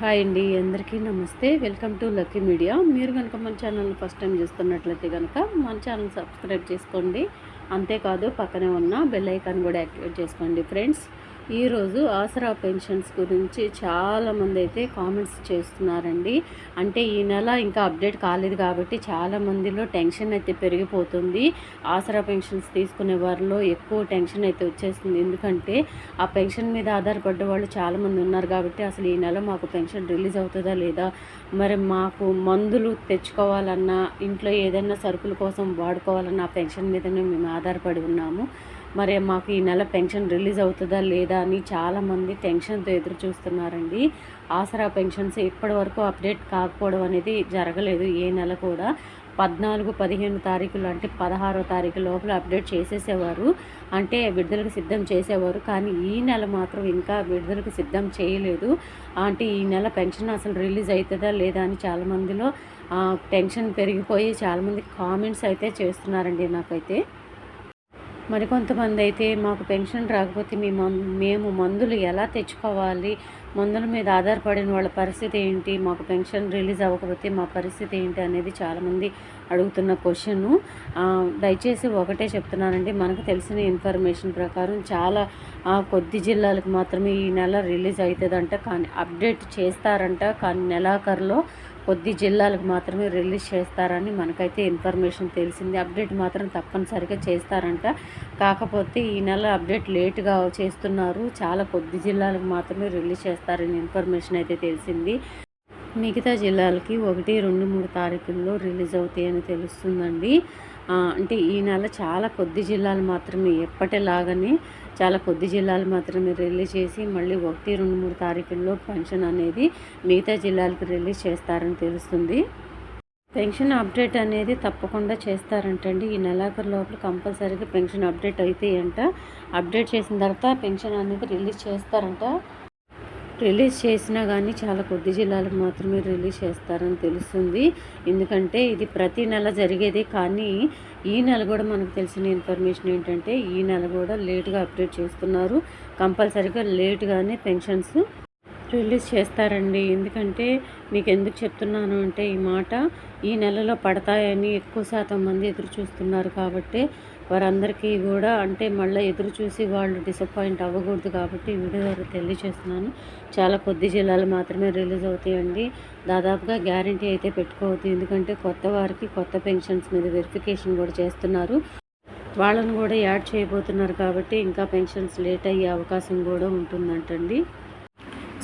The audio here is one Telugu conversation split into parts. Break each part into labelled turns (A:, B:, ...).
A: హాయ్ అండి, అందరికీ నమస్తే. Welcome to lucky media. మీరు కనుక మన ఛానల్ని ఫస్ట్ టైం చూస్తున్నట్లయితే కనుక మన ఛానల్ సబ్స్క్రైబ్ చేసుకోండి. అంతేకాదు పక్కనే ఉన్న బెల్ ఐకాన్ కూడా యాక్టివేట్ చేసుకోండి ఫ్రెండ్స్. ఈరోజు ఆసరా పెన్షన్స్ గురించి చాలామంది అయితే కామెంట్స్ చేస్తున్నారండి. అంటే ఈ నెల ఇంకా అప్డేట్ కాలేదు కాబట్టి చాలామందిలో టెన్షన్ అయితే పెరిగిపోతుంది. ఆసరా పెన్షన్స్ తీసుకునే వారిలో ఎక్కువ టెన్షన్ అయితే వచ్చేస్తుంది. ఎందుకంటే ఆ పెన్షన్ మీద ఆధారపడ్డ వాళ్ళు చాలామంది ఉన్నారు కాబట్టి అసలు ఈ నెల మాకు పెన్షన్ రిలీజ్ అవుతుందా లేదా, మరి మాకు మందులు తెచ్చుకోవాలన్నా, ఇంట్లో ఏదైనా సరుకుల కోసం వాడుకోవాలన్నా ఆ పెన్షన్ మీదనే మేము ఆధారపడి ఉన్నాము. మరి మాకు ఈ నెల పెన్షన్ రిలీజ్ అవుతుందా లేదా అని చాలామంది టెన్షన్తో ఎదురు చూస్తున్నారండి. ఆసరా పెన్షన్స్ ఇప్పటి వరకు అప్డేట్ కాకపోవడం అనేది జరగలేదు. ఏ నెల కూడా 14, 15 తారీఖులు అంటే 16వ తారీఖు లోపల అప్డేట్ చేసేసేవారు, అంటే విడుదలకు సిద్ధం చేసేవారు. కానీ ఈ నెల మాత్రం ఇంకా విడుదలకు సిద్ధం చేయలేదు. అంటే ఈ నెల పెన్షన్ అసలు రిలీజ్ అవుతుందా లేదా అని చాలామందిలో టెన్షన్ పెరిగిపోయి చాలామంది కామెంట్స్ అయితే చేస్తున్నారండి. నాకైతే మరికొంతమంది అయితే మాకు పెన్షన్ రాకపోతే మేము మందులు ఎలా తెచ్చుకోవాలి, మందుల మీద ఆధారపడిన వాళ్ళ పరిస్థితి ఏంటి, మాకు పెన్షన్ రిలీజ్ అవ్వకపోతే మా పరిస్థితి ఏంటి అనేది చాలామంది అడుగుతున్న క్వశ్చను. దయచేసి ఒకటే చెప్తున్నానండి, మనకు తెలిసిన ఇన్ఫర్మేషన్ ప్రకారం చాలా కొద్ది జిల్లాలకు మాత్రమే ఈ నెల రిలీజ్ అవుతుందంట. కానీ అప్డేట్ చేస్తారంట, కానీ నెలాఖరులో కొద్ది జిల్లాలకు మాత్రమే రిలీజ్ చేస్తారని మనకైతే ఇన్ఫర్మేషన్ తెలిసింది. అప్డేట్ మాత్రం తప్పనిసరిగా చేస్తారంట. కాకపోతే ఈ నెల అప్డేట్ లేటుగా చేస్తున్నారు. చాలా కొద్ది జిల్లాలకు మాత్రమే రిలీజ్ చేస్తారని ఇన్ఫర్మేషన్ అయితే తెలిసింది. మిగతా జిల్లాలకి 1, 2, 3 తారీఖుల్లో రిలీజ్ అవుతాయని తెలుస్తుందండి. అంటే ఈ నెల చాలా కొద్ది జిల్లాలు మాత్రమే, ఎప్పటిలాగానే చాలా కొద్ది జిల్లాలు మాత్రమే రిలీజ్ చేసి మళ్ళీ 1, 2, 3 తారీఖుల్లో పెన్షన్ అనేది మిగతా జిల్లాలకు రిలీజ్ చేస్తారని తెలుస్తుంది. పెన్షన్ అప్డేట్ అనేది తప్పకుండా చేస్తారంటండి. ఈ నెలాఖరు లోపల కంపల్సరీగా పెన్షన్ అప్డేట్ అవుతాయంట. అప్డేట్ చేసిన తర్వాత పెన్షన్ అనేది రిలీజ్ చేస్తారంట. రిలీజ్ చేసినా కానీ చాలా కొద్ది జిల్లాలకు మాత్రమే రిలీజ్ చేస్తారని తెలుస్తుంది. ఎందుకంటే ఇది ప్రతి నెల జరిగేది. కానీ ఈ నెల కూడా మనకు తెలిసిన ఇన్ఫర్మేషన్ ఏంటంటే ఈ నెల కూడా లేటుగా అప్డేట్ చేస్తున్నారు. కంపల్సరీగా లేటుగానే పెన్షన్స్ రిలీజ్ చేస్తారండి. ఎందుకంటే మీకు ఎందుకు చెప్తున్నాను అంటే ఈ మాట, ఈ నెలలో పడతాయని ఎక్కువ శాతం మంది ఎదురు చూస్తున్నారు కాబట్టి వారందరికీ కూడా అంటే మళ్ళీ ఎదురు చూసి వాళ్ళు డిసప్పాయింట్ అవ్వకూడదు కాబట్టి ఈ వీడియో ద్వారా తెలియజేస్తున్నాను. చాలా కొద్ది జిల్లాలు మాత్రమే రిలీజ్ అవుతాయండి. దాదాపుగా గ్యారంటీ అయితే పెట్టుకోవద్దు. ఎందుకంటే కొత్త వారికి కొత్త పెన్షన్స్ మీద వెరిఫికేషన్ కూడా చేస్తున్నారు. వాళ్ళను కూడా యాడ్ చేయబోతున్నారు కాబట్టి ఇంకా పెన్షన్స్ లేట్ అయ్యే అవకాశం కూడా ఉంటుందంటండి.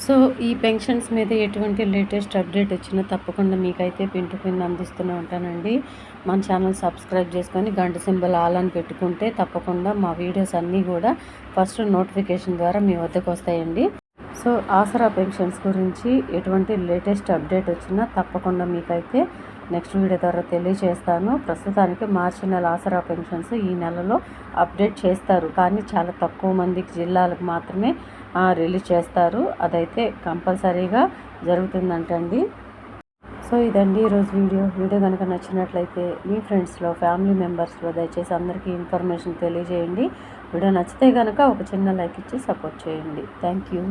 A: సో ఈ పెన్షన్స్ మీద ఎటువంటి లేటెస్ట్ అప్డేట్ వచ్చినా తప్పకుండా మీకైతే పిన్ టు పిన్ అందిస్తూనే ఉంటానండి. మన ఛానల్ సబ్స్క్రైబ్ చేసుకొని గంట సింబల్ ఆల్ అని పెట్టుకుంటే తప్పకుండా మా వీడియోస్ అన్నీ కూడా ఫస్ట్ నోటిఫికేషన్ ద్వారా మీ వద్దకు వస్తాయండి. సో ఆసరా పెన్షన్స్ గురించి ఎటువంటి లేటెస్ట్ అప్డేట్ వచ్చినా తప్పకుండా మీకైతే నెక్స్ట్ వీడియో ద్వారా తెలియజేస్తాను. ప్రస్తుతానికి మార్చి నెల ఆసరా పెన్షన్స్ ఈ నెలలో అప్డేట్ చేస్తారు, కానీ చాలా తక్కువ మందికి జిల్లాలకు మాత్రమే రిలీజ్ చేస్తారు. అదైతే కంపల్సరీగా జరుగుతుందంటండి. సో ఇదండి ఈరోజు వీడియో కనుక నచ్చినట్లయితే మీ ఫ్రెండ్స్లో, ఫ్యామిలీ మెంబర్స్లో దయచేసి అందరికీ ఇన్ఫర్మేషన్ తెలియజేయండి. వీడియో నచ్చితే కనుక ఒక చిన్న లైక్ ఇచ్చి సపోర్ట్ చేయండి. Thank you.